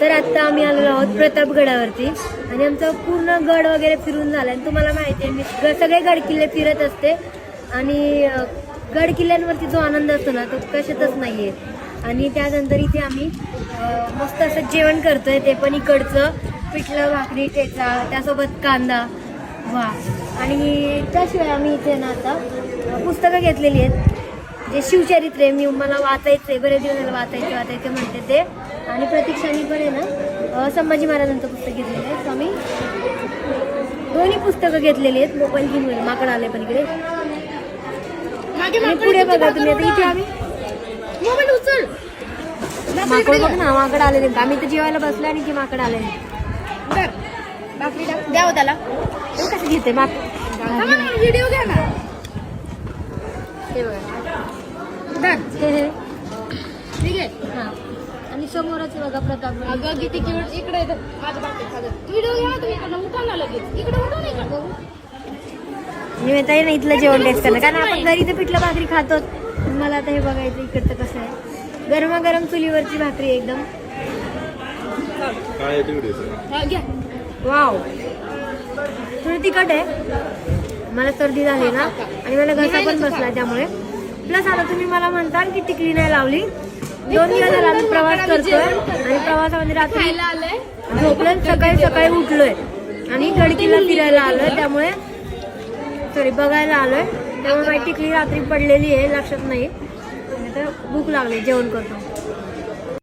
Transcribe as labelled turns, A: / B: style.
A: तर आता आम्ही आलेलो आहोत प्रतापगडावरती आणि आमचा पूर्ण गड वगैरे फिरून झाला आणि तुम्हाला माहिती आहे मी सगळे गड किल्ले फिरत असते आणि गड किल्ल्यांवरती जो आनंद असतो ना तो कशातच नाही आहे। आणि त्यानंतर इथे आम्ही मस्त असं जेवण करतोय, ते पण इकडचं पिठलं भाकरी ठेचा त्यासोबत कांदा वा। आणि त्याशिवाय आम्ही इथे ना आता पुस्तकं घेतलेली आहेत जे शिवचरित्र आहे, मला वाचायचं आहे, बरेच दिवस झालं वाचायचं म्हणते ते। आणि प्रतीक्षाने पण आहे ना संभाजी महाराजांचं पुस्तक घेतलेलं आहे, तर आम्ही दोन्ही पुस्तकं घेतलेली आहेत। मोबाईल घेऊन माकड आले पण इकडे पुढे बघा तुम्ही, आता इथे आम्ही मोबाईल उचल माकड बघ ना, माकड आलेले आम्ही तर जेवायला बसलो आणि की माकड आले द्यावं त्याला कसं घेते व्हिडिओ घ्या ना हे बघा ठीक आहे हा। आणि समोरच बघा प्रताप किती इकडे व्हिडिओ घ्या तुम्ही उठा ना लगेच इकडे उठा नाही का निवेताई ना इथलं जेवण टेस्ट करणं, कारण आपण घरी तर पिठलं भाकरी खातो। मला आता हे बघायचं इकडचं कसं आहे, गरमागरम चुलीवरची भाकरी एकदम वाव। थोडं तिखट आहे, मला सर्दी झाली ना आणि मला घसा पण बसला त्यामुळे। प्लस आता तुम्ही मला म्हणता की टिकली नाही लावली, 2 दिवस झाला आम्ही प्रवास करतोय आणि प्रवासामध्ये रात्री झोपलं, सकाळी उठलोय आणि गडकिल्ला फिरायला आलोय, त्यामुळे सॉरी बघायला आलोय, त्यामुळे माझी टिकली रात्री पडलेली आहे लक्षात नाही। आता भूक लागली, जेवण करतो।